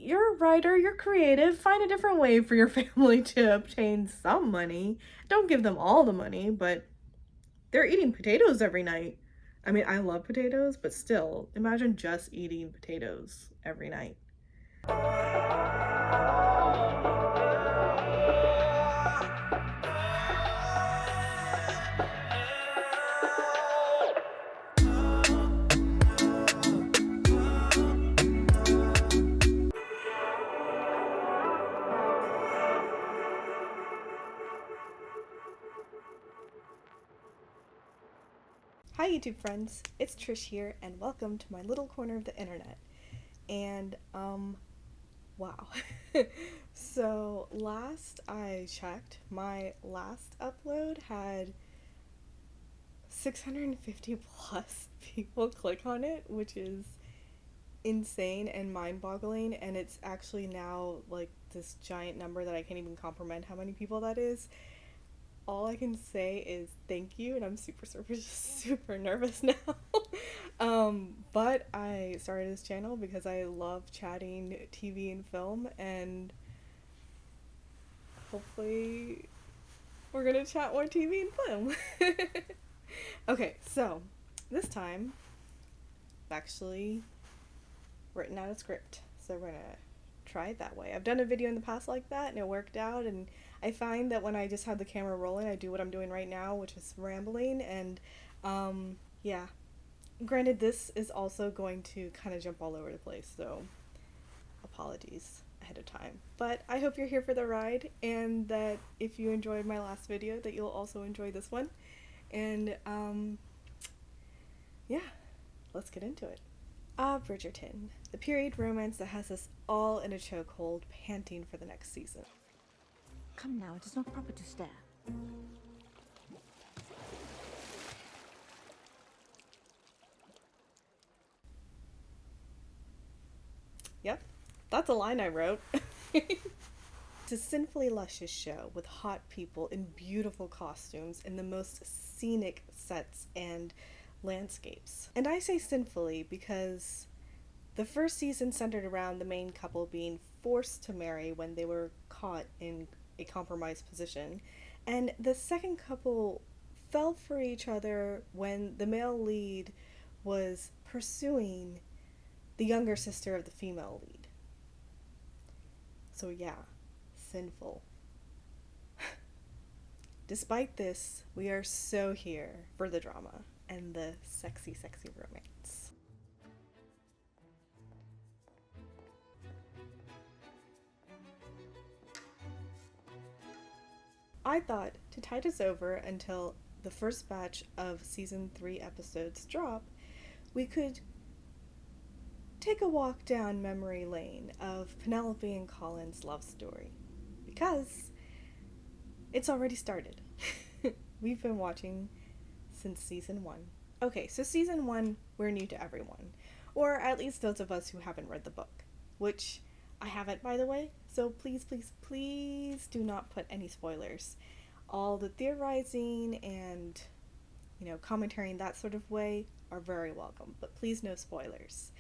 you're a writer, you're creative, find a different way for your family to obtain some money. Don't give them all the money, but they're eating potatoes every night. I mean, I love potatoes, but still, imagine just eating potatoes every night. Hi YouTube friends, it's Trish here and welcome to my little corner of the internet. And wow. So last I checked, my last upload had 650 plus people click on it, which is insane and mind-boggling, and it's actually now like this giant number that I can't even comprehend how many people that is. All I can say is thank you, and I'm super nervous now. But I started this channel because I love chatting TV and film, and hopefully we're gonna chat more TV and film. Okay, so this time I've actually written out a script, so we're gonna try it that way. I've done a video in the past like that and it worked out, and I find that when I just have the camera rolling, I do what I'm doing right now, which is rambling, and yeah. Granted, this is also going to kind of jump all over the place, so apologies ahead of time. But I hope you're here for the ride, and that if you enjoyed my last video, that you'll also enjoy this one. And yeah, let's get into it. Bridgerton, the period romance that has us all in a chokehold, panting for the next season. Come now, it is not proper to stare. Yep, that's a line I wrote. It's a sinfully luscious show with hot people in beautiful costumes in the most scenic sets and landscapes. And I say sinfully because the first season centered around the main couple being forced to marry when they were caught in a compromised position, and the second couple fell for each other when the male lead was pursuing the younger sister of the female lead. So yeah, sinful. Despite this, we are so here for the drama and the sexy romance. I thought to tide us over until the first batch of season 3 episodes drop, we could take a walk down memory lane of Penelope and Colin's love story, because it's already started. We've been watching since season 1. Okay, so season 1, we're new to everyone, or at least those of us who haven't read the book, which I haven't, by the way, so please do not put any spoilers. All the theorizing and, commentary in that sort of way are very welcome, but please no spoilers.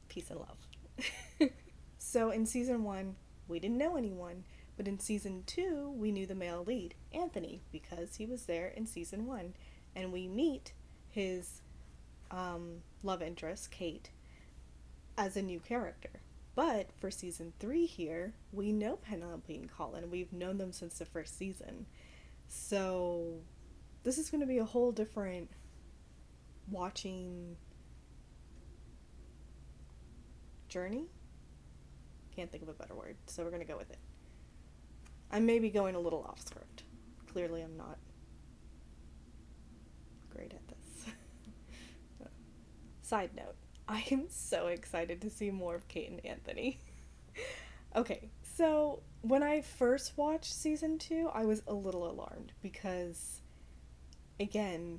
Peace and love. So in season 1, we didn't know anyone, but in season 2, we knew the male lead, Anthony, because he was there in season 1, and we meet his love interest, Kate, as a new character. But for season 3 here, we know Penelope and Colin. We've known them since the first season. So this is going to be a whole different watching journey. Can't think of a better word, so we're going to go with it. I may be going a little off script. Clearly I'm not great at this. Side note, I am so excited to see more of Kate and Anthony. Okay, so when I first watched season 2, I was a little alarmed because, again,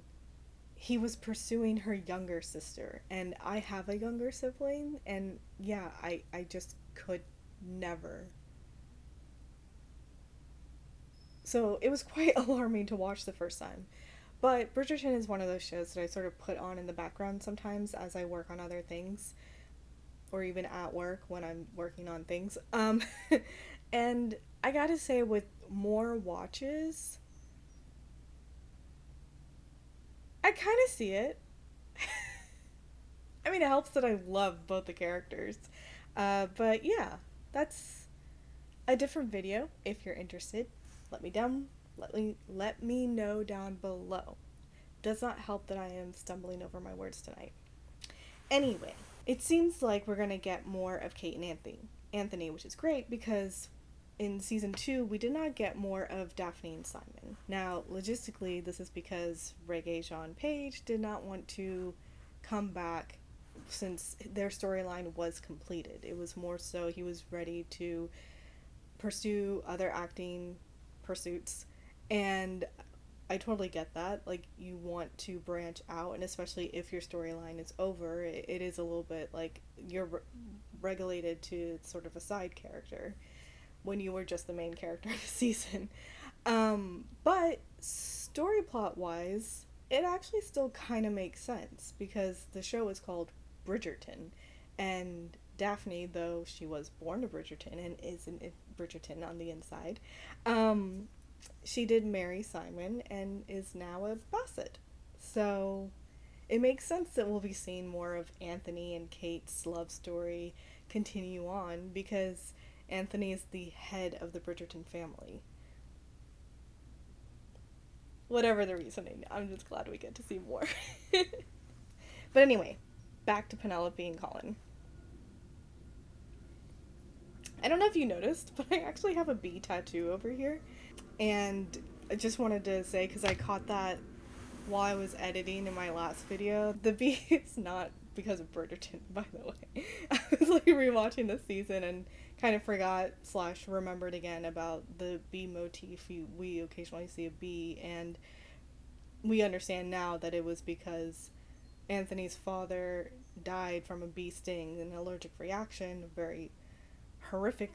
he was pursuing her younger sister, and I have a younger sibling, and yeah, I just could never. So it was quite alarming to watch the first time. But Bridgerton is one of those shows that I sort of put on in the background sometimes as I work on other things. or even at work when I'm working on things. And I gotta say, with more watches, I kind of see it. I mean, it helps that I love both the characters. But yeah, that's a different video. If you're interested, let me down. Let me know down below. Does not help that I am stumbling over my words tonight. Anyway, it seems like we're gonna get more of Kate and Anthony, which is great because in season 2 we did not get more of Daphne and Simon. Now, logistically, this is because Regé-Jean Page did not want to come back since their storyline was completed. It was more so he was ready to pursue other acting pursuits, and I totally get that. Like, you want to branch out, and especially if your storyline is over, it is a little bit like you're regulated to sort of a side character when you were just the main character of the season. But story plot wise, it actually still kind of makes sense because the show is called Bridgerton, and Daphne, though she was born to Bridgerton and is in Bridgerton on the inside, she did marry Simon and is now a Bassett. So it makes sense that we'll be seeing more of Anthony and Kate's love story continue on because Anthony is the head of the Bridgerton family. Whatever the reasoning, I'm just glad we get to see more. But anyway, back to Penelope and Colin. I don't know if you noticed, but I actually have a bee tattoo over here. And I just wanted to say, because I caught that while I was editing in my last video, the bee is not because of Bridgerton, by the way. I was like rewatching this season and kind of forgot / remembered again about the bee motif. We occasionally see a bee, and we understand now that it was because Anthony's father died from a bee sting, an allergic reaction, a very horrific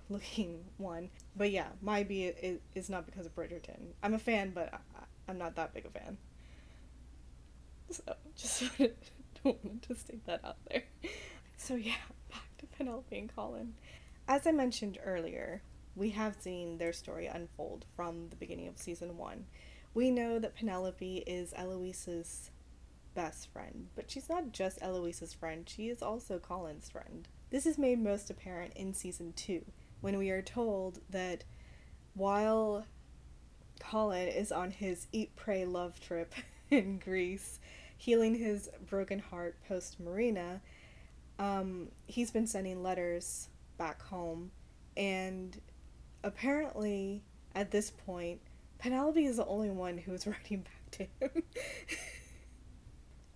looking one. But yeah, my bee is not because of Bridgerton. I'm a fan, but I'm not that big a fan. So just wanted to state that out there. So yeah, back to Penelope and Colin. As I mentioned earlier, we have seen their story unfold from the beginning of season 1. We know that Penelope is Eloise's best friend, but she's not just Eloise's friend, she is also Colin's friend. This is made most apparent in season 2, when we are told that while Colin is on his eat, pray, love trip in Greece, healing his broken heart post-Marina, he's been sending letters back home, and apparently at this point Penelope is the only one who is writing back to him.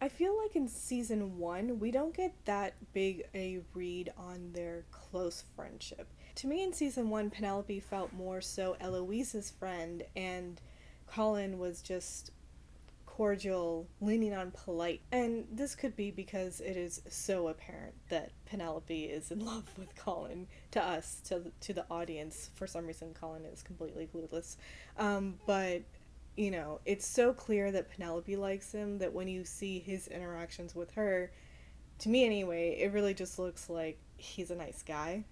I feel like in season 1 we don't get that big a read on their close friendship. To me, in season 1, Penelope felt more so Eloise's friend, and Colin was just cordial, leaning on polite. And this could be because it is so apparent that Penelope is in love with Colin. To us, to the audience, for some reason Colin is completely clueless. But you know, it's so clear that Penelope likes him that when you see his interactions with her, to me anyway, it really just looks like he's a nice guy.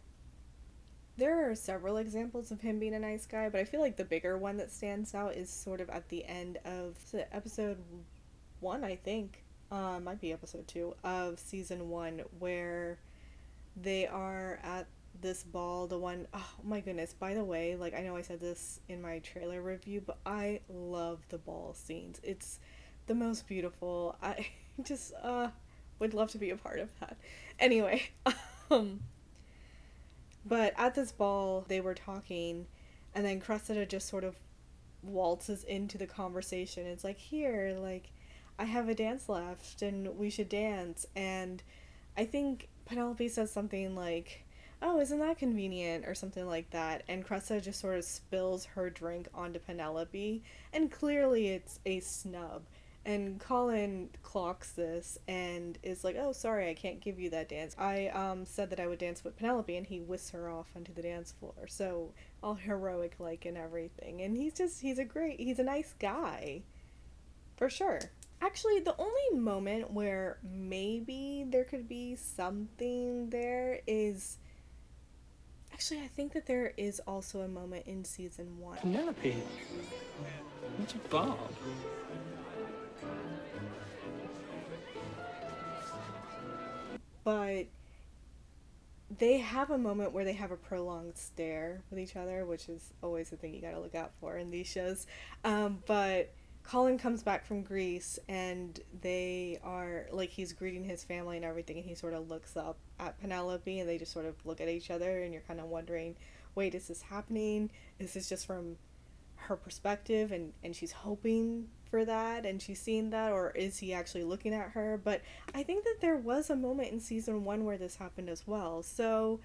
There are several examples of him being a nice guy, but I feel like the bigger one that stands out is sort of at the end of episode 1, I think. Might be episode 2 of season 1, where they are at this ball, the one, oh my goodness, by the way, like, I know I said this in my trailer review, but I love the ball scenes. It's the most beautiful. I just would love to be a part of that. Anyway, but at this ball they were talking, and then Cressida just sort of waltzes into the conversation. It's like, here, like, I have a dance left and we should dance. And I think Penelope says something like, oh, isn't that convenient, or something like that, and Cressida just sort of spills her drink onto Penelope, and clearly it's a snub. And Colin clocks this and is like, oh, sorry, I can't give you that dance. I said that I would dance with Penelope, and he whisks her off onto the dance floor. So all heroic like and everything. And he's a nice guy. For sure. Actually, the only moment where maybe there could be something there is. Actually, I think that there is also a moment in season one. Penelope, what's a Bob? But they have a moment where they have a prolonged stare with each other, which is always a thing you gotta look out for in these shows. But Colin comes back from Greece and they are like he's greeting his family and everything, and he sort of looks up at Penelope and they just sort of look at each other, and you're kind of wondering, wait, is this happening? Is this just from her perspective and she's hoping for that and she's seeing that, or is he actually looking at her? But I think that there was a moment in season one where this happened as well, so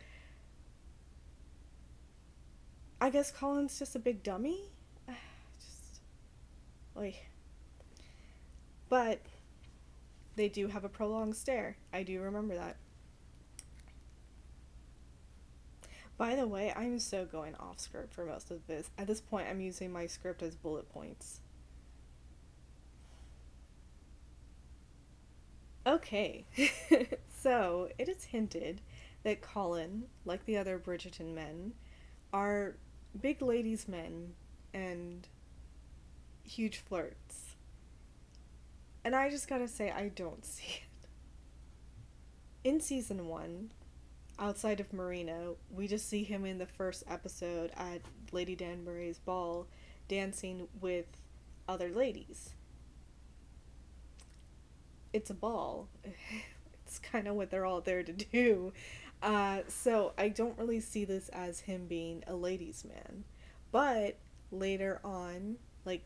I guess Colin's just a big dummy. Just like, but they do have a prolonged stare. I do remember that. By the way, I'm so going off script for most of this. At this point, I'm using my script as bullet points. Okay, so it is hinted that Colin, like the other Bridgerton men, are big ladies' men and huge flirts. And I just gotta say, I don't see it. In season one, outside of Marina, we just see him in the first episode at Lady Danbury's ball dancing with other ladies. It's a ball. It's kind of what they're all there to do. So I don't really see this as him being a ladies' man. But later on, like,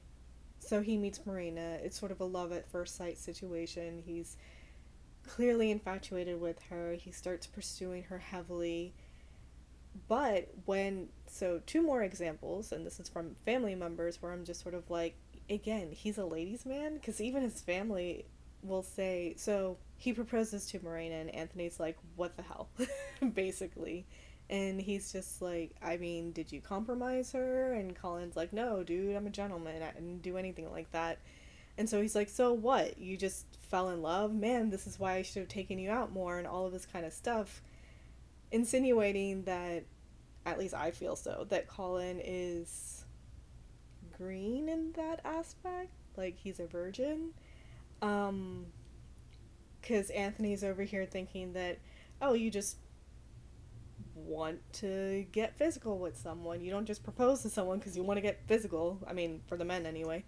so he meets Marina. It's sort of a love at first sight situation. He's clearly infatuated with her. He starts pursuing her heavily. But so two more examples, and this is from family members where I'm just sort of like, again, he's a ladies' man? Because even his family will say, so he proposes to Marina, and Anthony's like, what the hell? Basically. And he's just like, I mean, did you compromise her? And Colin's like, no, dude, I'm a gentleman. I didn't do anything like that. And so he's like, so what? You just fell in love? Man, this is why I should have taken you out more, and all of this kind of stuff. Insinuating that, at least I feel so, that Colin is green in that aspect. Like, he's a virgin. Because Anthony's over here thinking that, oh, you just want to get physical with someone. You don't just propose to someone because you want to get physical. I mean, for the men anyway.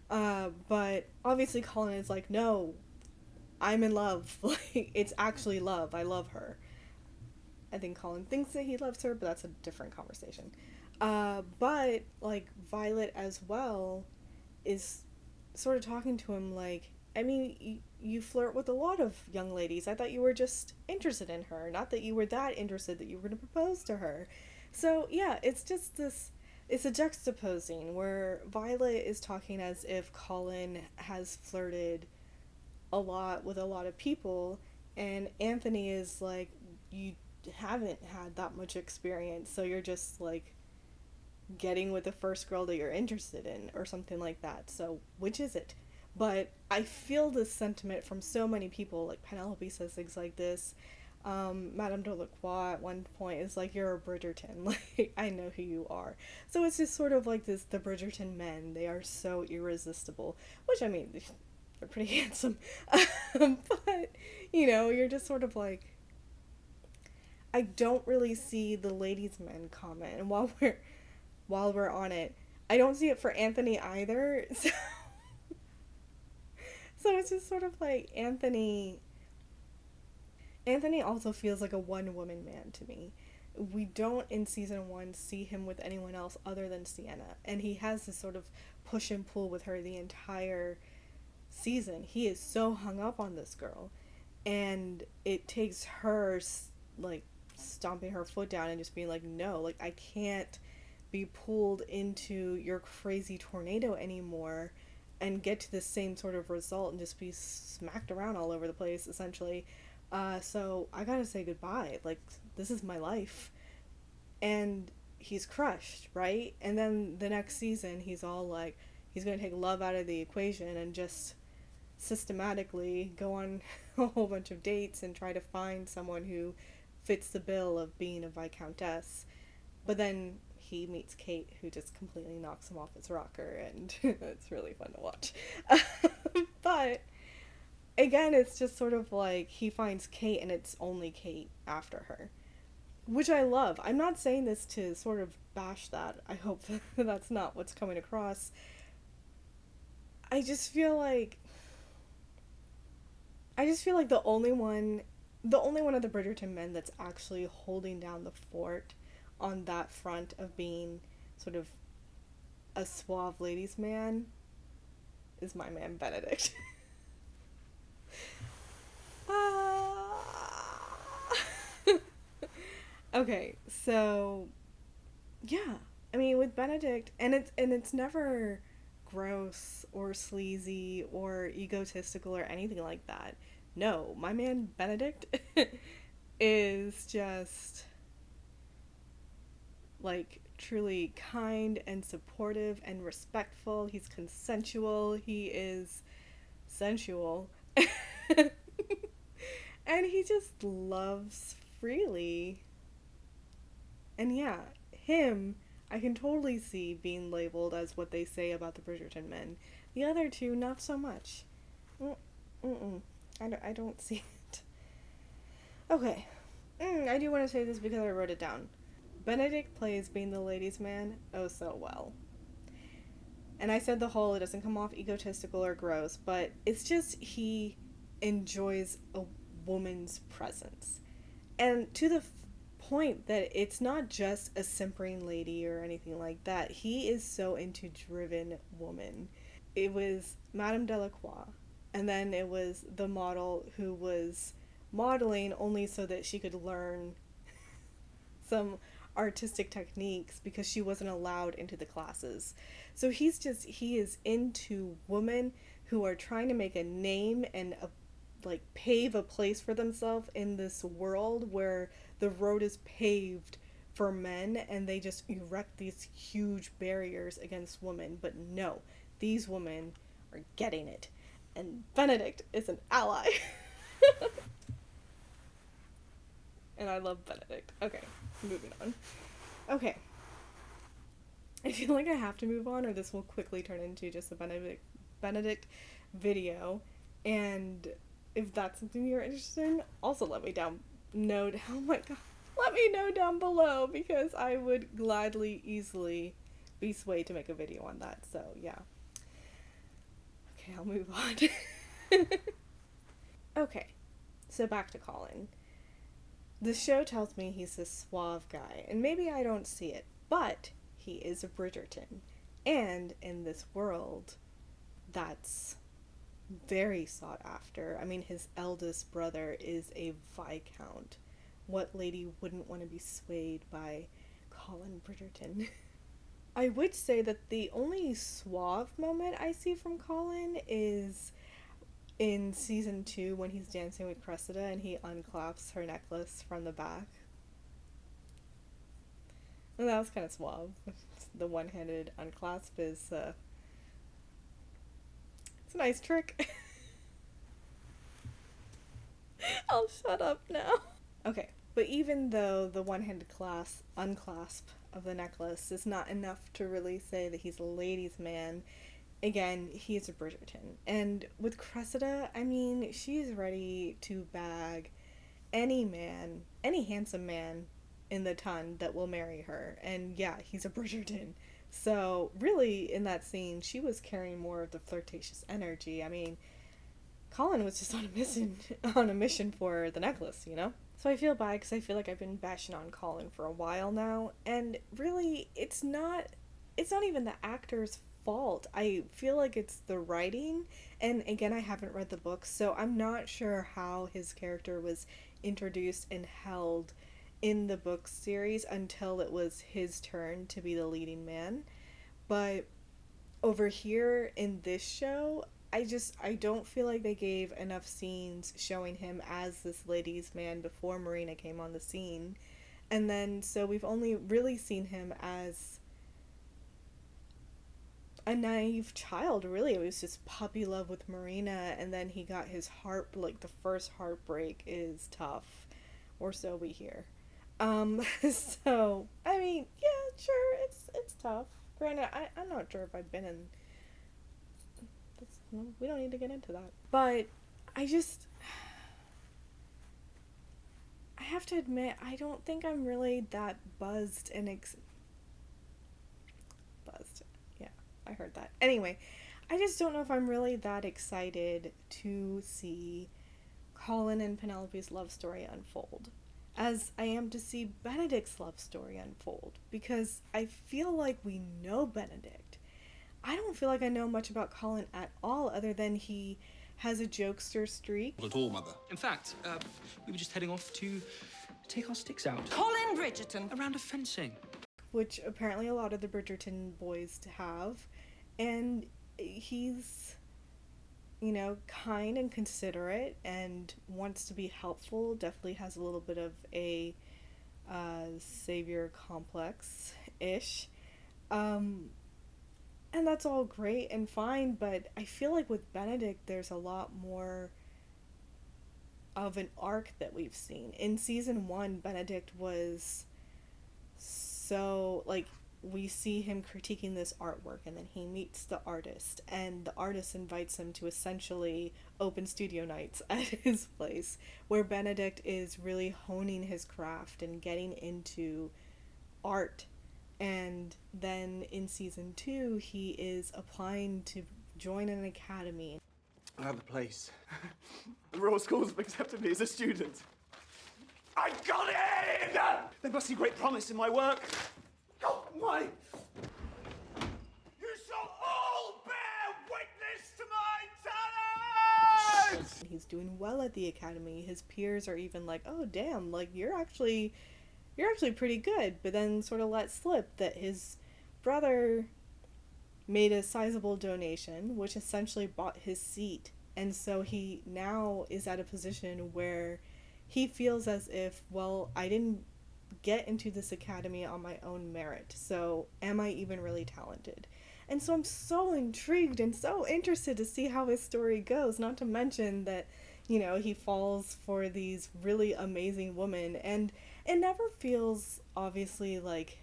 But obviously Colin is like, no, I'm in love. Like, it's actually love. I love her. I think Colin thinks that he loves her, but that's a different conversation. But, like, Violet as well is sort of talking to him like, I mean, you flirt with a lot of young ladies. I thought you were just interested in her, not that you were that interested that you were going to propose to her. So, yeah, it's just this, it's a juxtaposing where Violet is talking as if Colin has flirted a lot with a lot of people, and Anthony is like, you haven't had that much experience, so you're just, like, getting with the first girl that you're interested in, or something like that. So, which is it? But I feel this sentiment from so many people. Like, Penelope says things like this. Madame Delacroix at one point is like, you're a Bridgerton. Like, I know who you are. So it's just sort of like this, the Bridgerton men. They are so irresistible. Which, I mean, they're pretty handsome. But, you know, you're just sort of like, I don't really see the ladies' men comment. And while we're on it, I don't see it for Anthony either. So it's just sort of like Anthony also feels like a one-woman man to me. We don't in season one see him with anyone else other than Sienna, and he has this sort of push and pull with her the entire season. He is so hung up on this girl, and it takes her, like, stomping her foot down and just being like, no, like, I can't be pulled into your crazy tornado anymore and get to the same sort of result and just be smacked around all over the place, essentially. So I gotta say goodbye. Like, this is my life. And he's crushed, right? And then the next season, he's all like, he's gonna take love out of the equation and just systematically go on a whole bunch of dates and try to find someone who fits the bill of being a viscountess. But then he meets Kate, who just completely knocks him off his rocker, and it's really fun to watch. But again, it's just sort of like he finds Kate and it's only Kate after her, which I love. I'm not saying this to sort of bash that. I hope that that's not what's coming across. I just feel like the only one of the Bridgerton men that's actually holding down the fort on that front of being sort of a suave ladies man is my man Benedict. Okay, so yeah, I mean with Benedict, and it's never gross or sleazy or egotistical or anything like that. No, my man Benedict is just like truly kind and supportive and respectful. He's consensual. He is sensual. And he just loves freely. And yeah, him, I can totally see being labeled as what they say about the Bridgerton men. The other two, not so much. I don't see it. Okay. I do want to say this because I wrote it down. Benedict plays being the ladies' man oh so well. And I said the whole, it doesn't come off egotistical or gross, but it's just he enjoys a woman's presence. And to the point that it's not just a simpering lady or anything like that. He is so into driven woman. It was Madame Delacroix, and then it was the model who was modeling only so that she could learn some artistic techniques because she wasn't allowed into the classes. So he is into women who are trying to make a name and pave a place for themselves in this world where the road is paved for men and they just erect these huge barriers against women. But no, these women are getting it. And Benedict is an ally. And I love Benedict. Okay, moving on. Okay. I feel like I have to move on or this will quickly turn into just a Benedict video. And if that's something you're interested in, also let me know. Oh my god. Let me know down below because I would gladly, easily be swayed to make a video on that. So, yeah. Okay, I'll move on. Okay, so back to Colin. The show tells me he's this suave guy, and maybe I don't see it, but he is a Bridgerton. And in this world, that's very sought after. I mean, his eldest brother is a viscount. What lady wouldn't want to be swayed by Colin Bridgerton? I would say that the only suave moment I see from Colin is in season 2 when he's dancing with Cressida and he unclaps her necklace from the back. And that was kind of suave. The one-handed unclasp is it's a nice trick. I'll shut up now. Okay, but even though the one-handed unclasp of the necklace is not enough to really say that he's a ladies' man, again, he's a Bridgerton. And with Cressida, I mean, she's ready to bag any man, any handsome man in the ton that will marry her. And yeah, he's a Bridgerton. So really, in that scene, she was carrying more of the flirtatious energy. I mean, Colin was just on a mission for the necklace, you know? So I feel bad because I feel like I've been bashing on Colin for a while now, and really, it's not even the actor's fault. I feel like it's the writing, and again, I haven't read the books, so I'm not sure how his character was introduced and held in the book series until it was his turn to be the leading man. But over here in this show, I don't feel like they gave enough scenes showing him as this ladies' man before Marina came on the scene. And then, so we've only really seen him as a naive child, really. It was just puppy love with Marina, and then he got his heart, like, the first heartbreak is tough, or so we hear. So, I mean, yeah, sure, it's tough. Granted, I'm not sure if I've been in, we don't need to get into that. But, I just, I have to admit, I don't think I'm really that buzzed and buzzed. Yeah, I heard that. Anyway, I just don't know if I'm really that excited to see Colin and Penelope's love story unfold as I am to see Benedict's love story unfold, because I feel like we know Benedict. I don't feel like I know much about Colin at all, other than he has a jokester streak. Not at all, Mother. In fact, we were just heading off to take our sticks out. Colin Bridgerton! A round of fencing. Which apparently a lot of the Bridgerton boys have. And he's, you know, kind and considerate and wants to be helpful. Definitely has a little bit of a savior complex-ish. And that's all great and fine, but I feel like with Benedict there's a lot more of an arc that we've seen. In season 1, Benedict was so, like, we see him critiquing this artwork, and then he meets the artist, and the artist invites him to essentially open studio nights at his place, where Benedict is really honing his craft and getting into art. And then in season 2, he is applying to join an academy. I have a place. The Royal Schools have accepted me as a student. I got in! There must be great promise in my work. Oh, my! You shall all bear witness to my talent! He's doing well at the academy. His peers are even like, oh, damn, like, you're actually pretty good. But then sort of let slip that his brother made a sizable donation, which essentially bought his seat. And so he now is at a position where he feels as if, well, I didn't get into this academy on my own merit, so am I even really talented? And so I'm so intrigued and so interested to see how his story goes, not to mention that, you know, he falls for these really amazing women, and it never feels, obviously, like,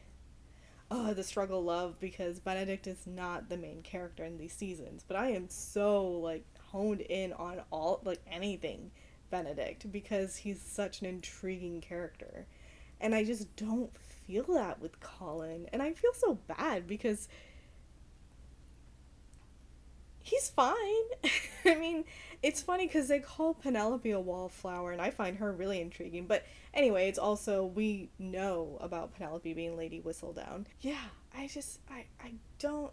oh, the struggle love, because Benedict is not the main character in these seasons, but I am so, like, honed in on all, like, anything Benedict, because he's such an intriguing character. And I just don't feel that with Colin, and I feel so bad, because he's fine. I mean, it's funny because they call Penelope a wallflower, and I find her really intriguing. But anyway, it's also, we know about Penelope being Lady Whistledown. Yeah, I don't...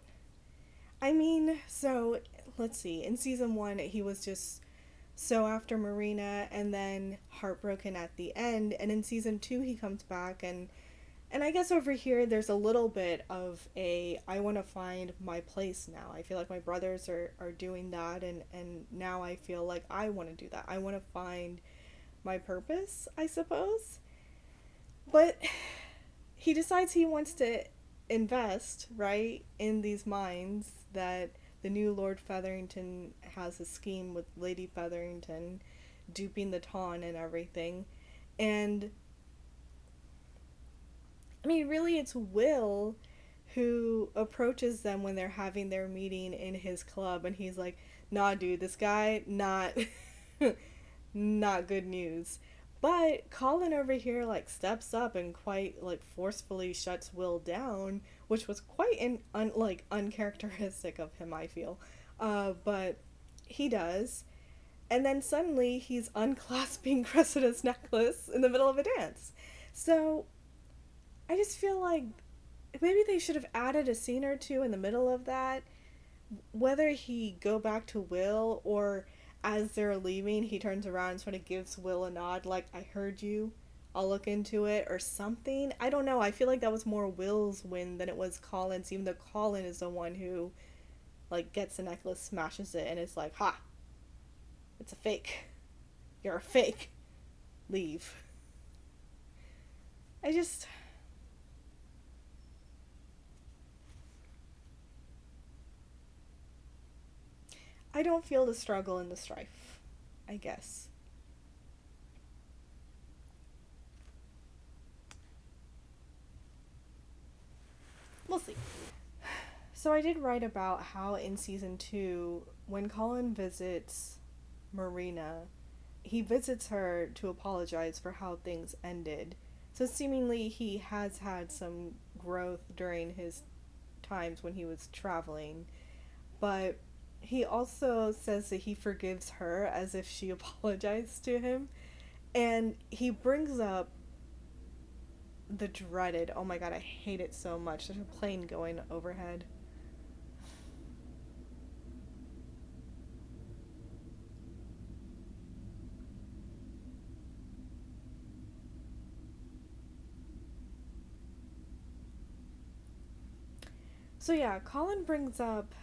I mean, so, let's see. In season 1, he was just so after Marina, and then heartbroken at the end. And in season 2, he comes back, and I guess over here, there's a little bit of a, I want to find my place now. I feel like my brothers are doing that, and now I feel like I want to do that. I want to find my purpose, I suppose. But he decides he wants to invest, right, in these mines that the new Lord Featherington has a scheme with Lady Featherington, duping the Tawn and everything. And I mean, really, it's Will who approaches them when they're having their meeting in his club, and he's like, nah, dude, this guy, not good news. But Colin over here, like, steps up and quite, like, forcefully shuts Will down, which was quite uncharacteristic of him, I feel. But he does. And then suddenly he's unclasping Cressida's necklace in the middle of a dance. So I just feel like maybe they should have added a scene or two in the middle of that. Whether he go back to Will, or as they're leaving, he turns around and sort of gives Will a nod, like, I heard you, I'll look into it, or something. I don't know. I feel like that was more Will's win than it was Colin's, even though Colin is the one who, like, gets the necklace, smashes it, and it's like, ha! It's a fake. You're a fake. Leave. I just... I don't feel the struggle and the strife, I guess. We'll see. So I did write about how in season 2, when Colin visits Marina, he visits her to apologize for how things ended. So seemingly he has had some growth during his times when he was traveling. But he also says that he forgives her as if she apologized to him. And he brings up the dreaded, oh my god, I hate it so much. There's a plane going overhead. So yeah, Colin brings up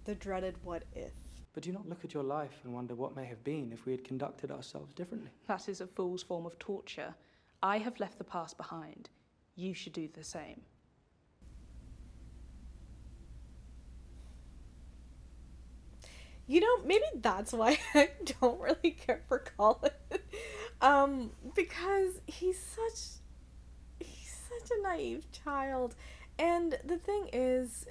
the dreaded what if. But do you not look at your life and wonder what may have been if we had conducted ourselves differently? That is a fool's form of torture. I have left the past behind. You should do the same. You know, maybe that's why I don't really care for Colin. Because he's such a naive child. And the thing is,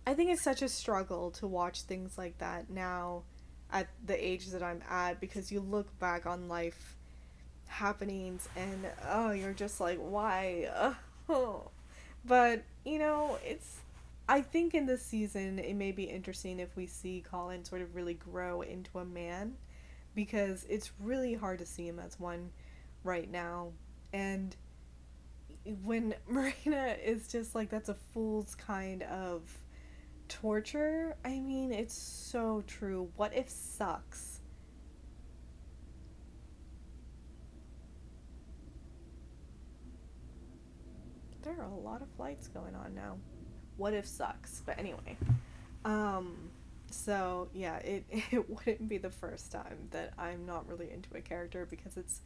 I think it's such a struggle to watch things like that now at the age that I'm at, because you look back on life happenings and, oh, you're just like, why? Oh. But, you know, I think in this season it may be interesting if we see Colin sort of really grow into a man, because it's really hard to see him as one right now. And when Marina is just like, that's a fool's kind of torture, I mean, it's so true. What if sucks? There are a lot of flights going on now. What if sucks? But anyway, so yeah, it wouldn't be the first time that I'm not really into a character, because it's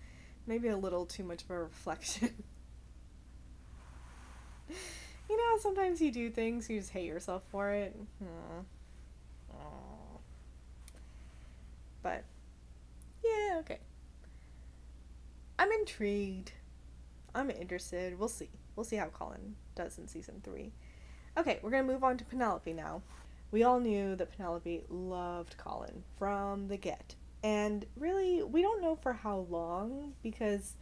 maybe a little too much of a reflection. You know, sometimes you do things, you just hate yourself for it. But, yeah, okay. I'm intrigued. I'm interested. We'll see. We'll see how Colin does in season 3. Okay, we're going to move on to Penelope now. We all knew that Penelope loved Colin from the get. And really, we don't know for how long, because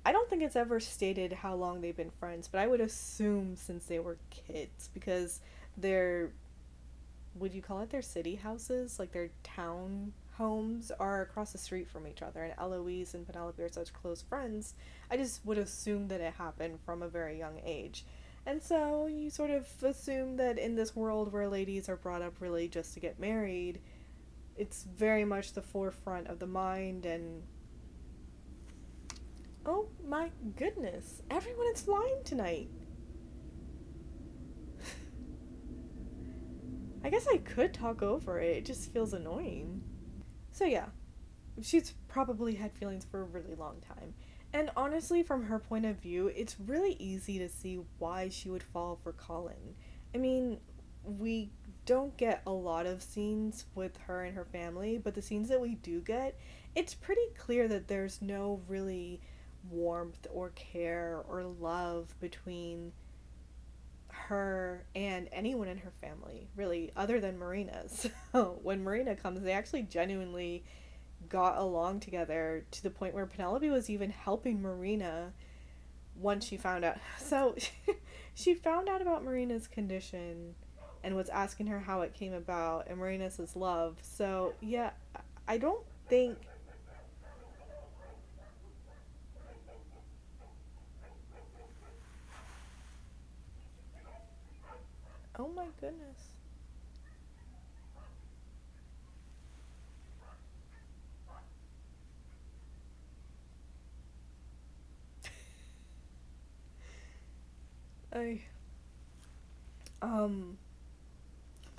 I don't think it's ever stated how long they've been friends, but I would assume since they were kids, because their, would you call it their city houses? Like their town homes are across the street from each other, and Eloise and Penelope are such close friends. I just would assume that it happened from a very young age. And so you sort of assume that in this world where ladies are brought up really just to get married, it's very much the forefront of the mind. And oh my goodness, everyone is flying tonight. I guess I could talk over it, it just feels annoying. So yeah, she's probably had feelings for a really long time. And honestly, from her point of view, it's really easy to see why she would fall for Colin. I mean, we don't get a lot of scenes with her and her family, but the scenes that we do get, it's pretty clear that there's no really warmth or care or love between her and anyone in her family, really, other than Marina. So when Marina comes, they actually genuinely got along together to the point where Penelope was even helping Marina once she found out. So she found out about Marina's condition and was asking her how it came about, and Marina says love. So yeah, I don't think oh my goodness.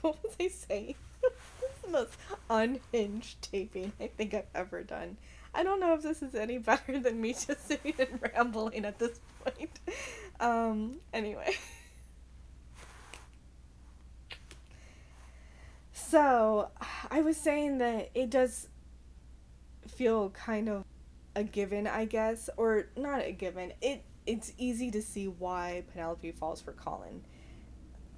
What was I saying? This is the most unhinged taping I think I've ever done. I don't know if this is any better than me just sitting and rambling at this point. Anyway. So, I was saying that it does feel kind of a given, I guess, or not a given. It's easy to see why Penelope falls for Colin.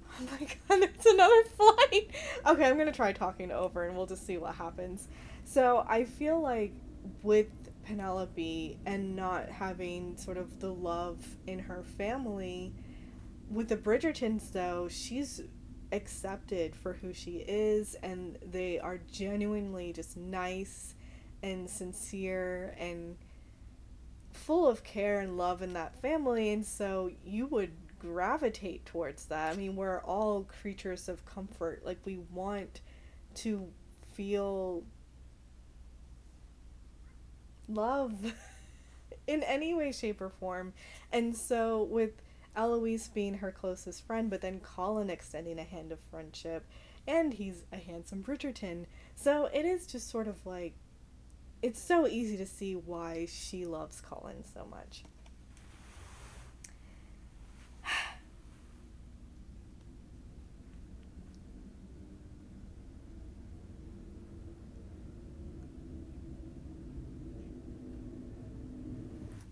Oh my god, there's another flight! Okay, I'm gonna try talking over and we'll just see what happens. So, I feel like with Penelope and not having sort of the love in her family, with the Bridgertons though, she's accepted for who she is, and they are genuinely just nice and sincere and full of care and love in that family, and so you would gravitate towards that. I mean, we're all creatures of comfort. Like, we want to feel love in any way, shape, or form. And so with Eloise being her closest friend, but then Colin extending a hand of friendship, and he's a handsome Bridgerton, so it is just sort of like, it's so easy to see why she loves Colin so much.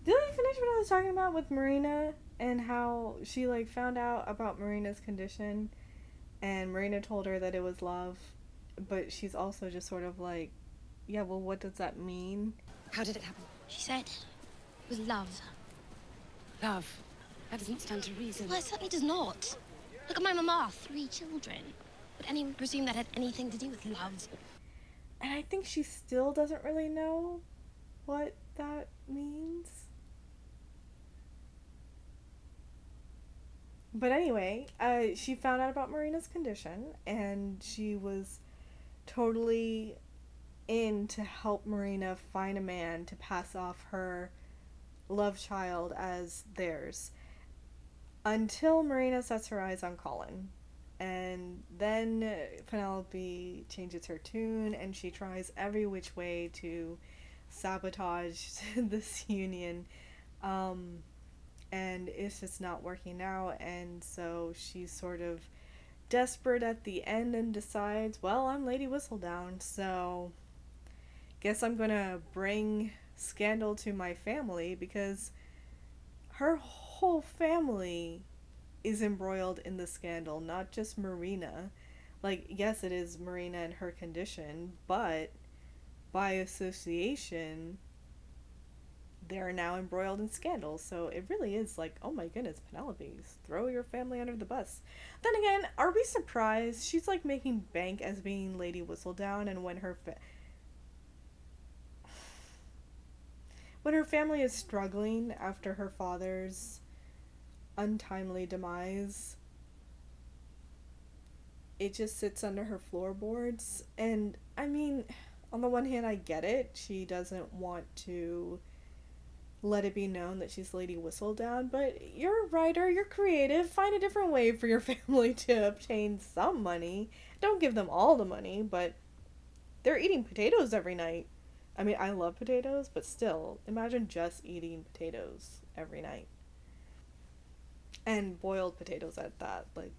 Did I finish what I was talking about with Marina and how she like found out about Marina's condition and Marina told her that it was love, but she's also just sort of like, yeah, well, what does that mean? How did it happen? She said it was love. Love. That doesn't stand to reason. Well, it certainly does not. Look at my mama, 3 children. Would anyone presume that had anything to do with love? And I think she still doesn't really know what that means. But anyway, she found out about Marina's condition, and she was totally in to help Marina find a man to pass off her love child as theirs. Until Marina sets her eyes on Colin. And then Penelope changes her tune, and she tries every which way to sabotage this union. And it's just not working out, and so she's sort of desperate at the end and decides, well, I'm Lady Whistledown, so guess I'm gonna bring scandal to my family, because her whole family is embroiled in the scandal, not just Marina. Like, yes, it is Marina and her condition, but by association, they're now embroiled in scandal. So it really is like, oh my goodness, Penelope, throw your family under the bus. Then again, are we surprised? She's like making bank as being Lady Whistledown, and when her family is struggling after her father's untimely demise, it just sits under her floorboards. And I mean, on the one hand, I get it. She doesn't want to let it be known that she's Lady Whistledown, but you're a writer, you're creative, find a different way for your family to obtain some money. Don't give them all the money, but they're eating potatoes every night. I mean, I love potatoes, but still, imagine just eating potatoes every night. And boiled potatoes at that, like...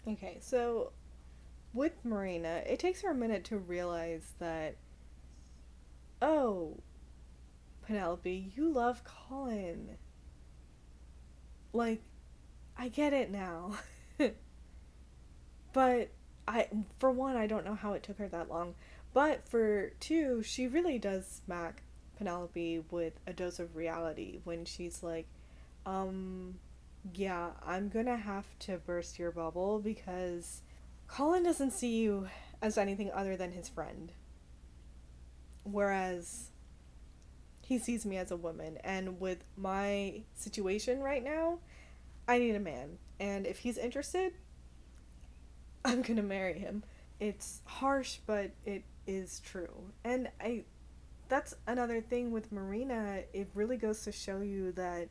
Okay, so with Marina, it takes her a minute to realize that, oh, Penelope, you love Colin. Like, I get it now. But for one, I don't know how it took her that long. But for two, she really does smack Penelope with a dose of reality when she's like, yeah, I'm gonna have to burst your bubble because Colin doesn't see you as anything other than his friend. Whereas he sees me as a woman. And with my situation right now, I need a man. And if he's interested, I'm gonna marry him. It's harsh, but it is true. And that's another thing with Marina. It really goes to show you that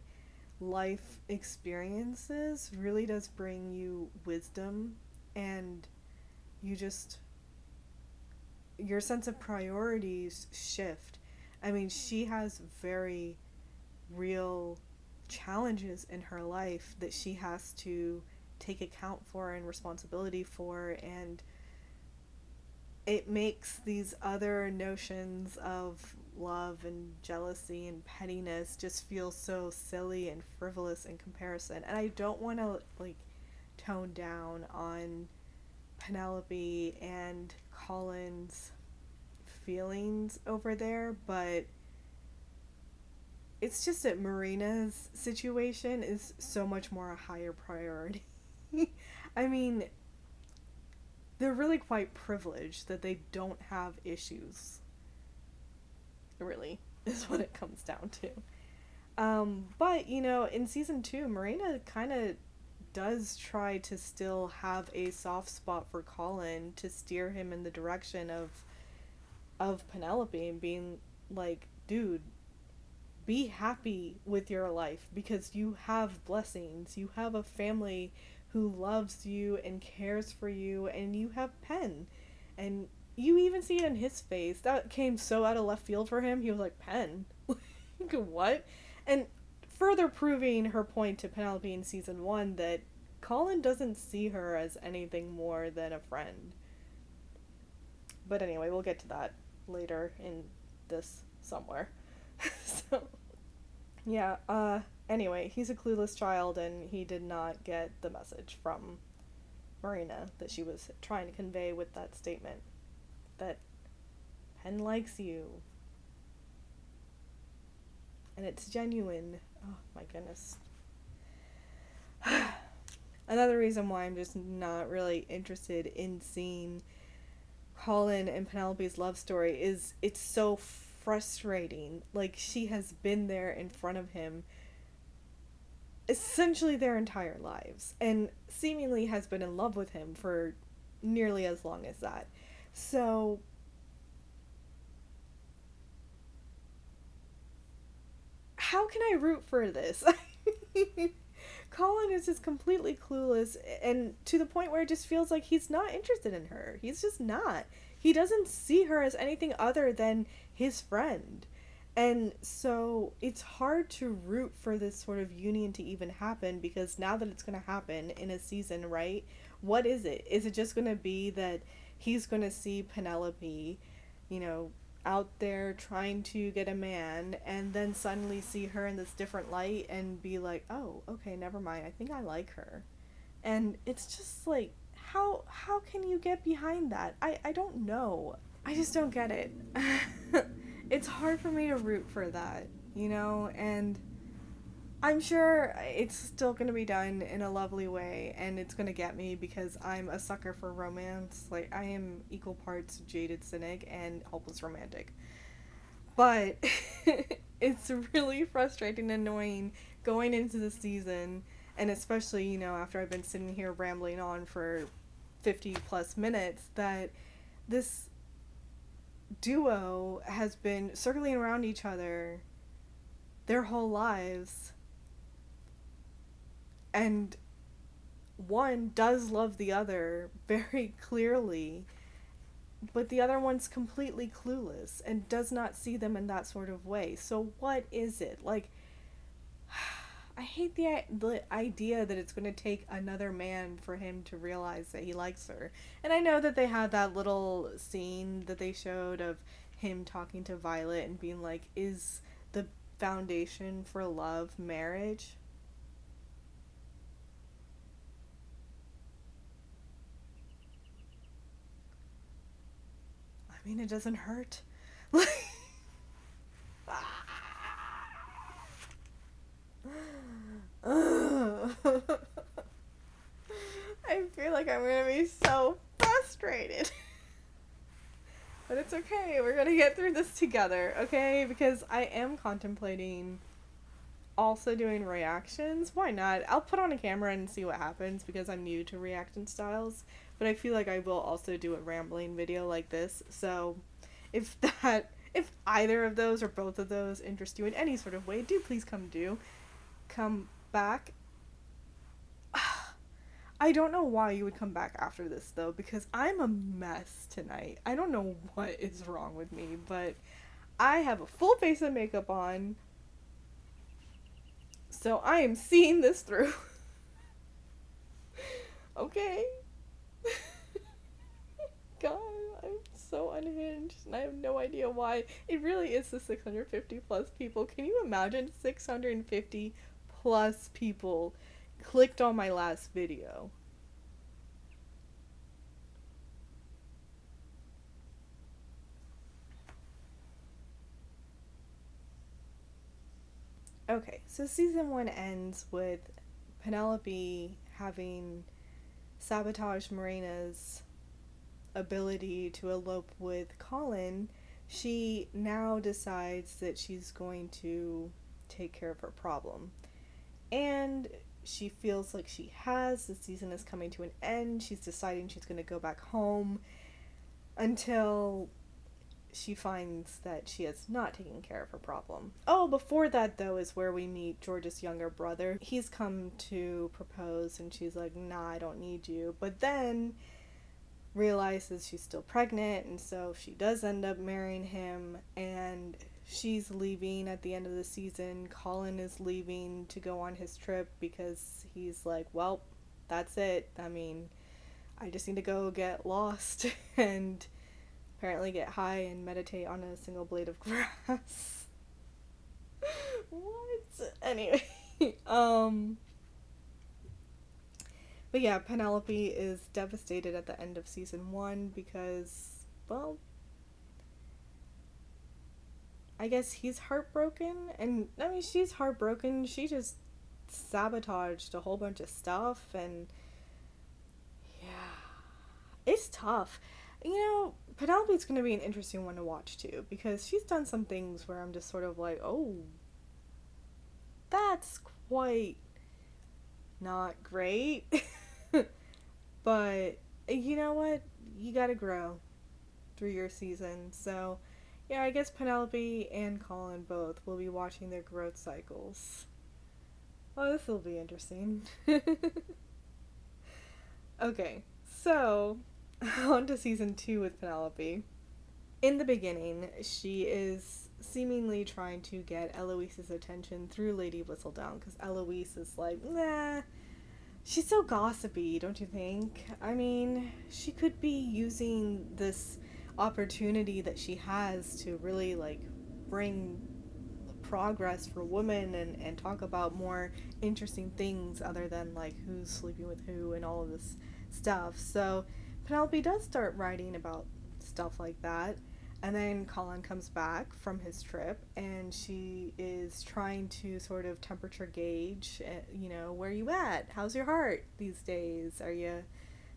life experiences really does bring you wisdom, and your sense of priorities shift. I mean, she has very real challenges in her life that she has to take account for and responsibility for, and it makes these other notions of love and jealousy and pettiness just feel so silly and frivolous in comparison. And I don't want to like tone down on Penelope and Colin's feelings over there, but it's just that Marina's situation is so much more a higher priority. I mean, they're really quite privileged that they don't have issues. Really, is what it comes down to. But, you know, in season 2, Marina kind of does try to still have a soft spot for Colin to steer him in the direction of Penelope and being like, dude, be happy with your life because you have blessings. You have a family who loves you and cares for you, and you have Pen. And you even see it in his face. That came so out of left field for him. He was like, Pen? What? And further proving her point to Penelope in season 1 that Colin doesn't see her as anything more than a friend. But anyway, we'll get to that later in this somewhere. So, yeah, anyway, he's a clueless child, and he did not get the message from Marina that she was trying to convey with that statement. That Pen likes you. And it's genuine. Oh, my goodness. Another reason why I'm just not really interested in seeing Colin and Penelope's love story is it's so frustrating. Like, she has been there in front of him essentially their entire lives and seemingly has been in love with him for nearly as long as that. So how can I root for this? Colin is just completely clueless, and to the point where it just feels like he's not interested in her. He's just not. He doesn't see her as anything other than his friend. And so it's hard to root for this sort of union to even happen, because now that it's going to happen in a season, right? What is it? Is it just going to be that he's going to see Penelope, you know, out there trying to get a man, and then suddenly see her in this different light and be like, oh, okay, never mind, I think I like her. And it's just like, how can you get behind that? I don't know. I just don't get it. It's hard for me to root for that, you know, and I'm sure it's still going to be done in a lovely way, and it's going to get me because I'm a sucker for romance. Like, I am equal parts jaded cynic and hopeless romantic. But it's really frustrating and annoying going into the season, and especially, you know, after I've been sitting here rambling on for 50 plus minutes, that this duo has been circling around each other their whole lives. And one does love the other very clearly, but the other one's completely clueless and does not see them in that sort of way. So what is it? Like, I hate the idea that it's going to take another man for him to realize that he likes her. And I know that they had that little scene that they showed of him talking to Violet and being like, is the foundation for love marriage? I mean, it doesn't hurt. I feel like I'm gonna be so frustrated. But it's okay, we're gonna get through this together, okay? Because I am contemplating also doing reactions. Why not? I'll put on a camera and see what happens because I'm new to reaction styles. But I feel like I will also do a rambling video like this. So if either of those or both of those interest you in any sort of way, do please come back. I don't know why you would come back after this though, because I'm a mess tonight. I don't know what is wrong with me, but I have a full face of makeup on. So I am seeing this through. Okay. God, I'm so unhinged, and I have no idea why. It really is the 650 plus people. Can you imagine 650 plus people clicked on my last video? Okay, so season 1 ends with Penelope having sabotaged Marina's ability to elope with Colin. She now decides that she's going to take care of her problem. And she feels like she has. The season is coming to an end. She's deciding she's going to go back home until she finds that she has not taken care of her problem. Oh, before that, though, is where we meet George's younger brother. He's come to propose, and she's like, nah, I don't need you. But then realizes she's still pregnant, and so she does end up marrying him, and she's leaving at the end of the season. Colin is leaving to go on his trip because he's like, well, that's it. I mean, I just need to go get lost and apparently get high and meditate on a single blade of grass. What? Anyway, but yeah, Penelope is devastated at the end of season 1 because, well, I guess he's heartbroken, and I mean, she's heartbroken. She just sabotaged a whole bunch of stuff, and yeah, it's tough. You know, Penelope's going to be an interesting one to watch too, because she's done some things where I'm just sort of like, oh, that's quite not great. But you know what? You gotta grow through your season. So, yeah, I guess Penelope and Colin both will be watching their growth cycles. Oh, this will be interesting. Okay, so on to season 2 with Penelope. In the beginning, she is seemingly trying to get Eloise's attention through Lady Whistledown, because Eloise is like, nah, she's so gossipy, don't you think? I mean, she could be using this opportunity that she has to really, like, bring progress for women and talk about more interesting things other than, like, who's sleeping with who and all of this stuff. So Penelope does start writing about stuff like that. And then Colin comes back from his trip, and she is trying to sort of temperature gauge, you know, where you at? How's your heart these days? Are you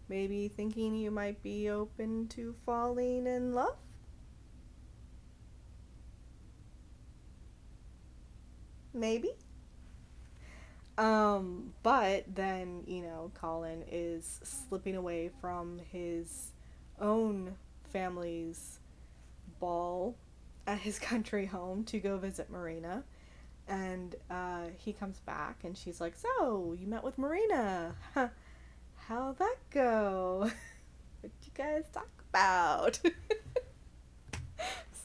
maybe thinking you might be open to falling in love? Maybe. But then, you know, Colin is slipping away from his own family's ball at his country home to go visit Marina, and he comes back and she's like, so you met with Marina, how'd that go? What'd you guys talk about?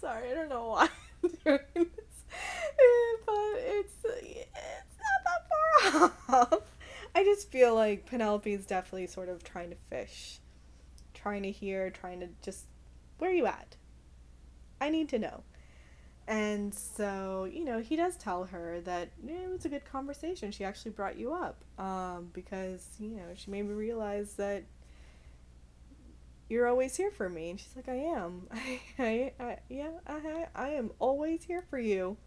Sorry, I don't know why I'm doing this, but it's not that far off. I just feel like Penelope's definitely sort of trying to fish, trying to hear, trying to just, where are you at? I need to know. And so, you know, he does tell her that it was a good conversation. She actually brought you up because, you know, she made me realize that you're always here for me. And she's like, I am. I am always here for you.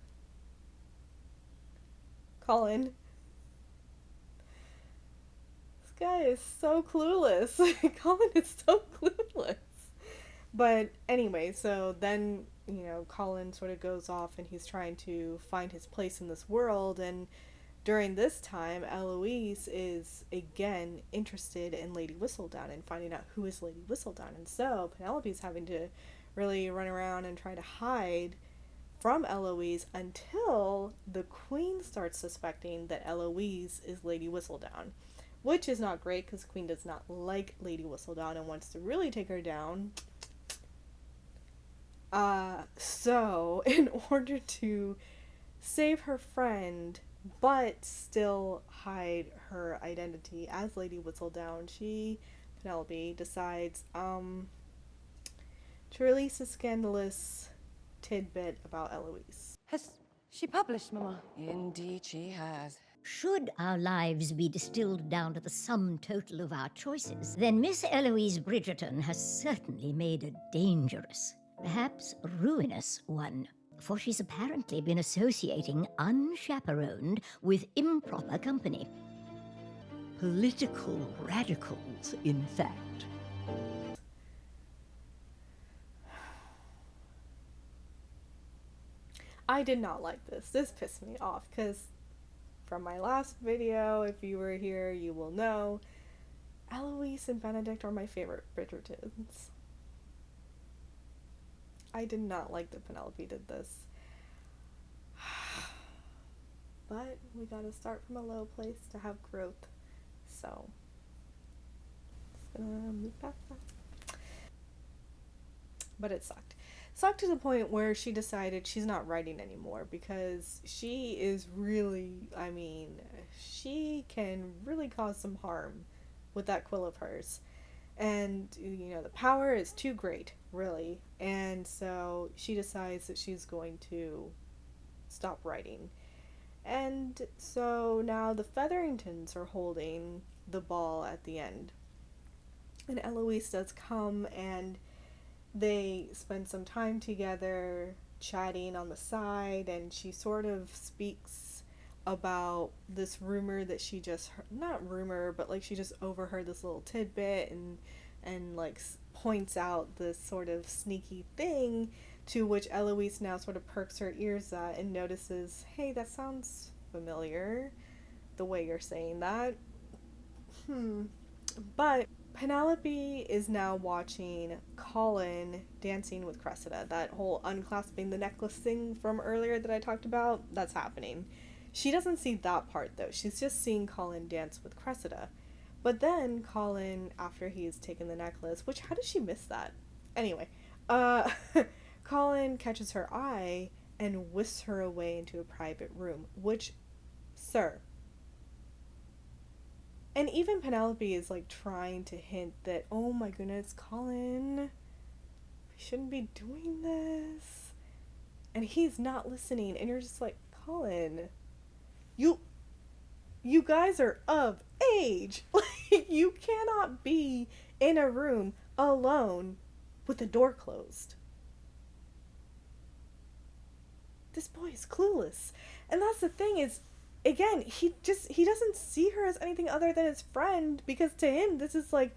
Colin. This guy is so clueless. Colin is so clueless. But anyway, so then, you know, Colin sort of goes off and he's trying to find his place in this world, and during this time, Eloise is again interested in Lady Whistledown and finding out who is Lady Whistledown, and so Penelope's having to really run around and try to hide from Eloise until the Queen starts suspecting that Eloise is Lady Whistledown, which is not great because the Queen does not like Lady Whistledown and wants to really take her down. So, in order to save her friend but still hide her identity as Lady Whistledown. Penelope, decides to release a scandalous tidbit about Eloise. Has she published, Mama? Indeed, she has. Should our lives be distilled down to the sum total of our choices, then Miss Eloise Bridgerton has certainly made a dangerous, perhaps ruinous one. For she's apparently been associating unchaperoned with improper company. Political radicals, in fact. I did not like this. This pissed me off because from my last video, if you were here, you will know Eloise and Benedict are my favorite Bridgertons. I did not like that Penelope did this. But we gotta start from a low place to have growth. So, just gonna move past that. But it sucked. Sucked to the point where she decided she's not writing anymore because she is really, I mean, she can really cause some harm with that quill of hers. And, you know, the power is too great, really. And so she decides that she's going to stop writing. And so now the Featheringtons are holding the ball at the end. And Eloise does come and they spend some time together chatting on the side, and she sort of speaks about this rumor that she just heard, not rumor, but like she just overheard this little tidbit and like points out this sort of sneaky thing, to which Eloise now sort of perks her ears at and notices, hey, that sounds familiar, the way you're saying that. But Penelope is now watching Colin dancing with Cressida. That whole unclasping the necklace thing from earlier that I talked about, that's happening. She doesn't see that part though. She's just seeing Colin dance with Cressida. But then Colin, after he's taken the necklace, which, how did she miss that? Anyway, Colin catches her eye and whisks her away into a private room, which, sir. And even Penelope is like trying to hint that, oh my goodness, Colin, we shouldn't be doing this. And he's not listening. And you're just like, Colin, you guys are of age. Like, you cannot be in a room alone with the door closed. This boy is clueless. And that's the thing is, again, he doesn't see her as anything other than his friend, because to him this is like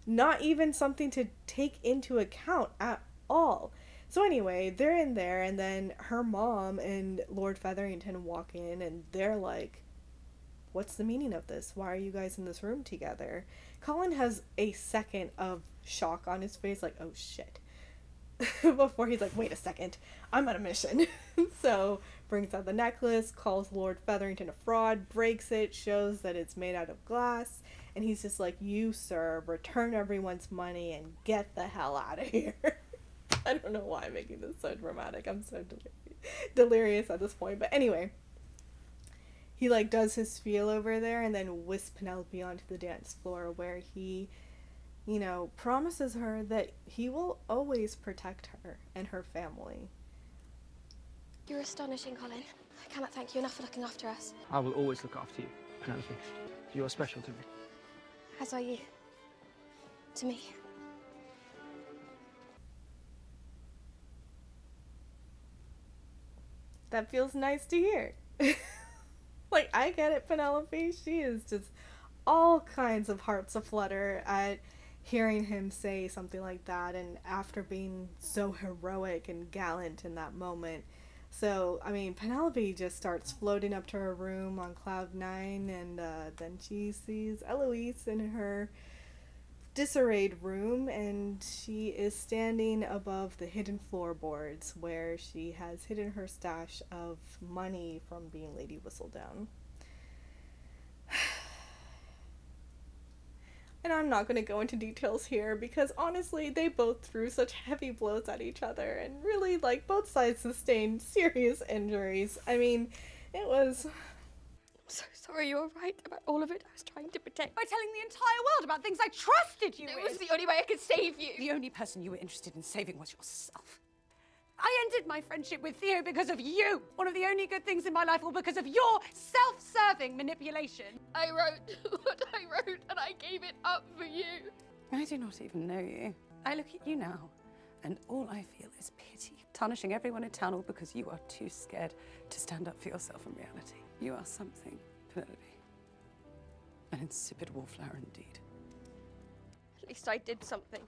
not even something to take into account at all. So anyway, they're in there, and then her mom and Lord Featherington walk in, and they're like, what's the meaning of this? Why are you guys in this room together? Colin has a second of shock on his face, like, oh shit. Before he's like, wait a second, I'm on a mission. So brings out the necklace, calls Lord Featherington a fraud, breaks it, shows that it's made out of glass, and he's just like, you, sir, return everyone's money and get the hell out of here. I don't know why I'm making this so dramatic. I'm so delirious at this point. But anyway, he like does his spiel over there and then whisks Penelope onto the dance floor, where he, you know, promises her that he will always protect her and her family. You're astonishing, Colin. I cannot thank you enough for looking after us. I will always look after you, Penelope. You are special to me. As are you. To me. That feels nice to hear. Like, I get it, Penelope. She is just all kinds of hearts aflutter at hearing him say something like that, and after being so heroic and gallant in that moment. So, I mean, Penelope just starts floating up to her room on cloud 9, and then she sees Eloise in her disarrayed room, and she is standing above the hidden floorboards where she has hidden her stash of money from being Lady Whistledown. And I'm not going to go into details here because honestly they both threw such heavy blows at each other, and really, like, both sides sustained serious injuries. I mean, it was so sorry, you were right about all of it. I was trying to protect. By telling the entire world about things I trusted you It with. was the only way I could save you. The only person you were interested in saving was yourself. I ended my friendship with Theo because of you. One of the only good things in my life, all because of your self-serving manipulation. I wrote what I wrote, and I gave it up for you. I do not even know you. I look at you now, and all I feel is pity. Tarnishing everyone in town all because you are too scared to stand up for yourself in reality. You are something, Penelope. An insipid wallflower indeed. At least I did something.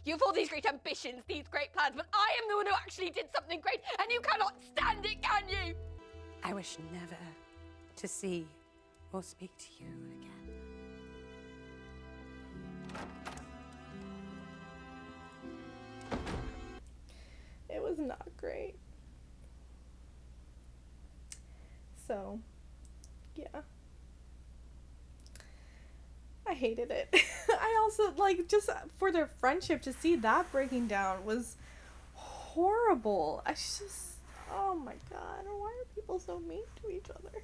You have all these great ambitions, these great plans, but I am the one who actually did something great, and you cannot stand it, can you? I wish never to see or speak to you again. It was not great. So, yeah. I hated it. I also, like, just for their friendship, to see that breaking down was horrible. I just, oh my god, why are people so mean to each other?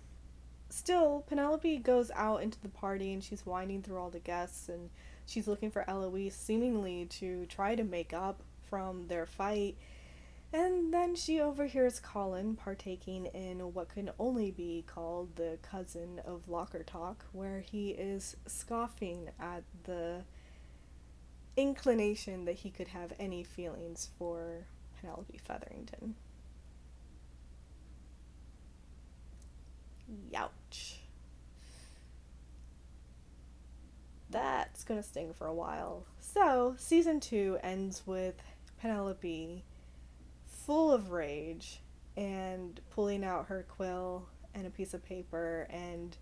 Still, Penelope goes out into the party and she's winding through all the guests and she's looking for Eloise, seemingly to try to make up from their fight. And then she overhears Colin partaking in what can only be called the cousin of locker talk, where he is scoffing at the inclination that he could have any feelings for Penelope Featherington. Youch. That's gonna sting for a while. So, season 2 ends with Penelope full of rage and pulling out her quill and a piece of paper, and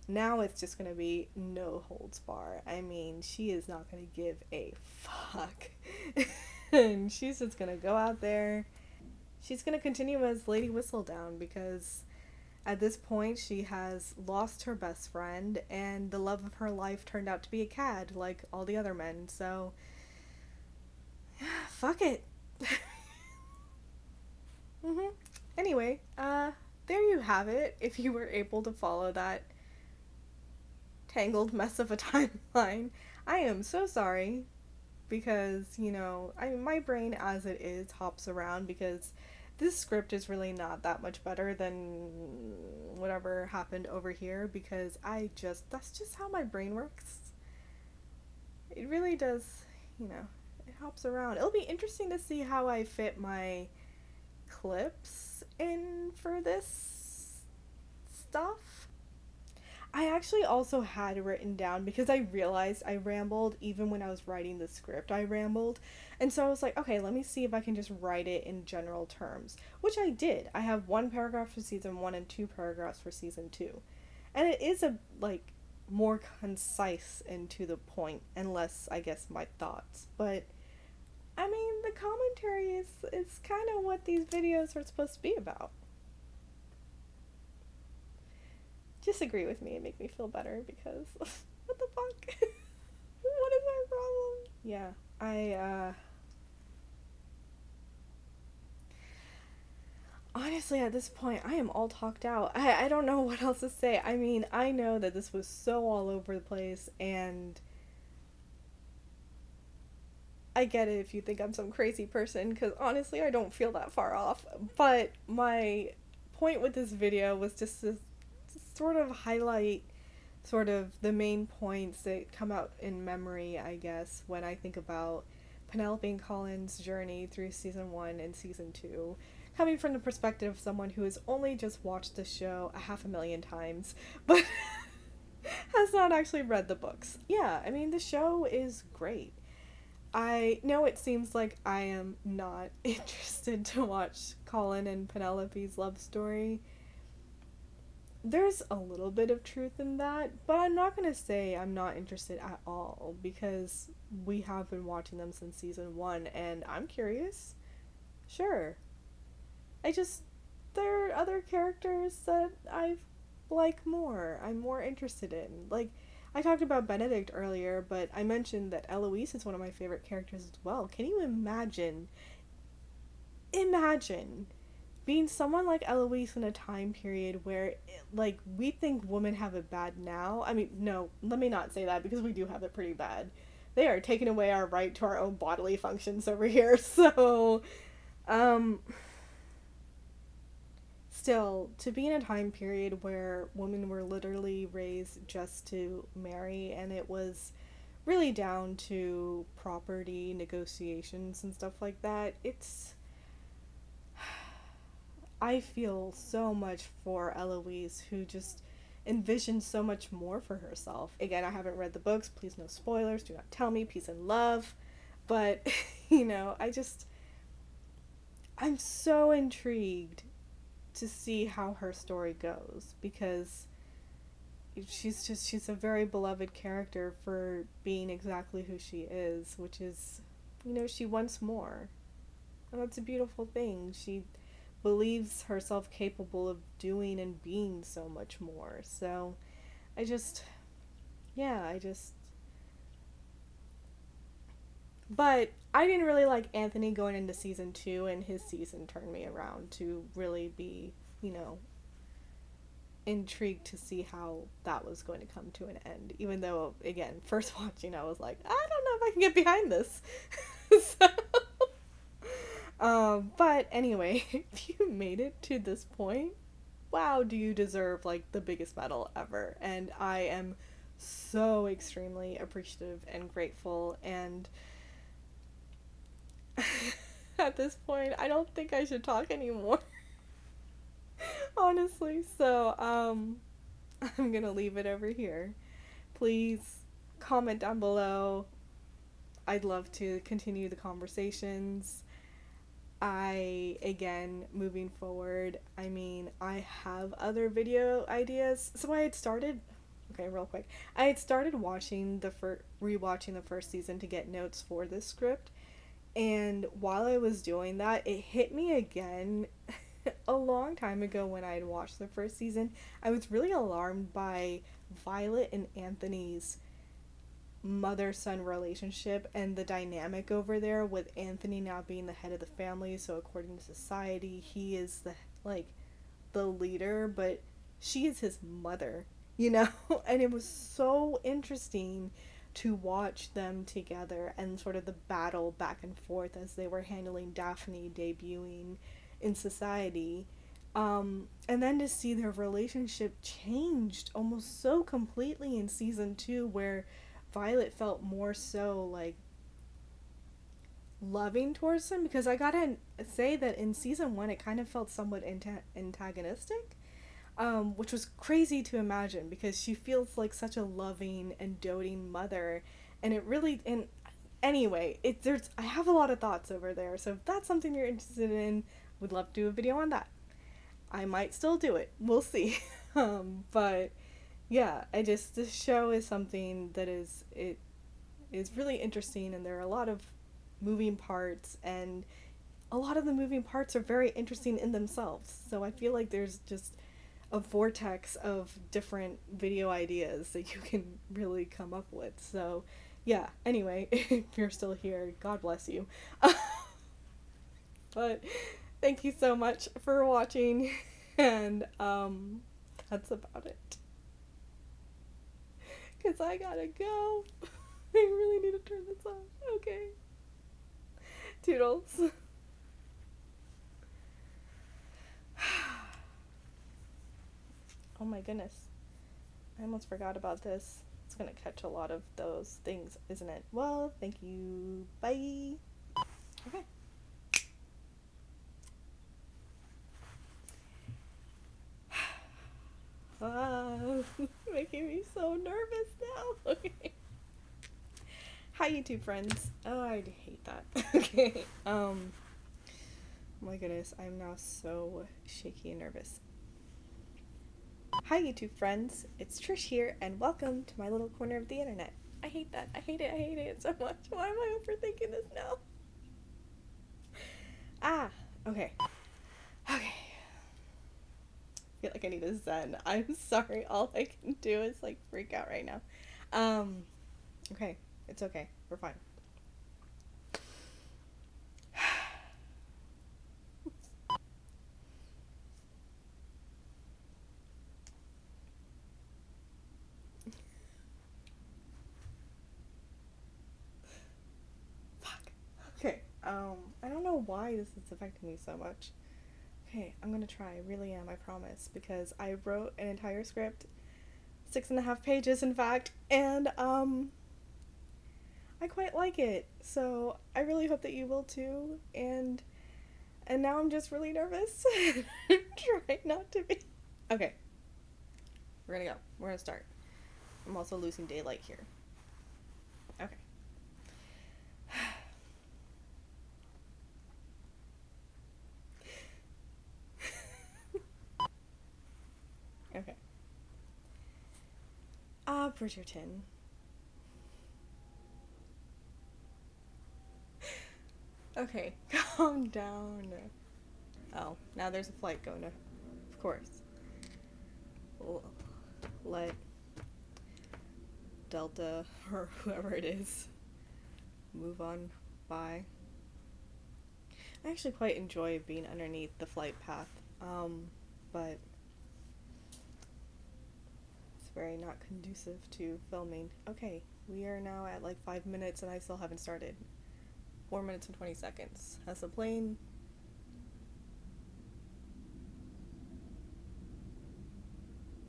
now it's just gonna be no holds bar. I mean, she is not gonna give a fuck. And she's just gonna go out there. She's gonna continue as Lady Whistledown because at this point she has lost her best friend and the love of her life turned out to be a cad like all the other men, so fuck it. Anyway, there you have it. If you were able to follow that tangled mess of a timeline, I am so sorry because, you know, my brain as it is hops around because this script is really not that much better than whatever happened over here because that's just how my brain works. It really does, you know, it hops around. It'll be interesting to see how I fit my clips in for this stuff. I actually also had written down, because I realized I rambled even when I was writing the script, I rambled, and so I was like, okay, let me see if I can just write it in general terms, which I did. I have 1 paragraph for season 1 and 2 paragraphs for season 2, and it is more concise and to the point and less, I guess, my thoughts, but I mean, the commentary is kind of what these videos are supposed to be about. Disagree with me and make me feel better because what the fuck? What is my problem? Yeah, honestly, at this point, I am all talked out. I don't know what else to say. I mean, I know that this was so all over the place, and I get it if you think I'm some crazy person, because honestly, I don't feel that far off. But my point with this video was just to sort of highlight sort of the main points that come out in memory, I guess, when I think about Penelope and Colin's journey through season 1 and season 2, coming from the perspective of someone who has only just watched the show 500,000 times, but has not actually read the books. Yeah, I mean, the show is great. I know it seems like I am not interested to watch Colin and Penelope's love story. There's a little bit of truth in that, but I'm not going to say I'm not interested at all, because we have been watching them since season 1, and I'm curious. Sure. There are other characters that I like more, I'm more interested in. Like, I talked about Benedict earlier, but I mentioned that Eloise is one of my favorite characters as well. Can you imagine being someone like Eloise in a time period where, like, we think women have it bad now. I mean, no, let me not say that, because we do have it pretty bad. They are taking away our right to our own bodily functions over here. So, still, to be in a time period where women were literally raised just to marry, and it was really down to property negotiations and stuff like that, I feel so much for Eloise, who just envisioned so much more for herself. Again, I haven't read the books. Please, no spoilers. Do not tell me. Peace and love. But, you know, I'm so intrigued to see how her story goes, because she's a very beloved character for being exactly who she is, which is, you know, she wants more. And that's a beautiful thing. She believes herself capable of doing and being so much more. So but I didn't really like Anthony going into season 2, and his season turned me around to really be, you know, intrigued to see how that was going to come to an end. Even though, again, first watching, I was like, I don't know if I can get behind this. But anyway, if you made it to this point, wow, do you deserve, like, the biggest medal ever. And I am so extremely appreciative and grateful, and at this point, I don't think I should talk anymore. Honestly, so, I'm gonna leave it over here. Please comment down below. I'd love to continue the conversations. Again, moving forward, I mean, I have other video ideas. So I had started, okay, real quick. I had started rewatching the first season to get notes for this script. And while I was doing that, it hit me again a long time ago when I had watched the first season. I was really alarmed by Violet and Anthony's mother-son relationship and the dynamic over there, with Anthony now being the head of the family, so according to society he is the leader, but she is his mother, you know. And it was so interesting to watch them together and sort of the battle back and forth as they were handling Daphne debuting in society, and then to see their relationship changed almost so completely in season 2, where Violet felt more so, like, loving towards him, because I gotta say that in season 1 it kind of felt somewhat antagonistic, which was crazy to imagine, because she feels like such a loving and doting mother, and it really, and anyway, I have a lot of thoughts over there, so if that's something you're interested in, would love to do a video on that. I might still do it, we'll see. But yeah, this show is something that is really interesting, and there are a lot of moving parts, and a lot of the moving parts are very interesting in themselves. So I feel like there's just a vortex of different video ideas that you can really come up with. So yeah, anyway, if you're still here, God bless you. But thank you so much for watching, and that's about it. 'Cause I gotta go. I really need to turn this off. Okay. Toodles. Oh my goodness. I almost forgot about this. It's gonna catch a lot of those things, isn't it? Well, thank you. Bye. Okay. Making me so nervous now. Okay. Hi, YouTube friends. Oh, I hate that. Okay. My goodness, I'm now so shaky and nervous. Hi, YouTube friends. It's Trish here, and welcome to my little corner of the internet. I hate that. I hate it. I hate it so much. Why am I overthinking this now? Okay. Okay. I feel like I need a zen. I'm sorry. All I can do is, like, freak out right now. Okay. It's okay. We're fine. I don't know why this is affecting me so much. Okay, I'm gonna try. I really am, I promise. Because I wrote an entire script, 6.5 pages in fact, and I quite like it. So I really hope that you will too. And now I'm just really nervous. Try not to be. Okay. We're gonna go. We're gonna start. I'm also losing daylight here. Okay. Okay. Bridgerton. Okay, calm down. Oh, now there's a flight going to... Of course. Let Delta, or whoever it is, move on by. I actually quite enjoy being underneath the flight path, but it's very not conducive to filming. Okay, we are now at like 5 minutes and I still haven't started. 4 minutes and 20 seconds. Has the plane...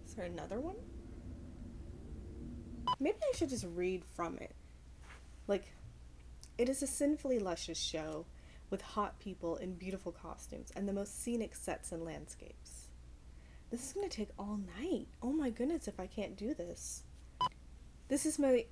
Is there another one? Maybe I should just read from it. Like, it is a sinfully luscious show with hot people in beautiful costumes and the most scenic sets and landscapes. This is gonna take all night. Oh my goodness, if I can't do this. This is my...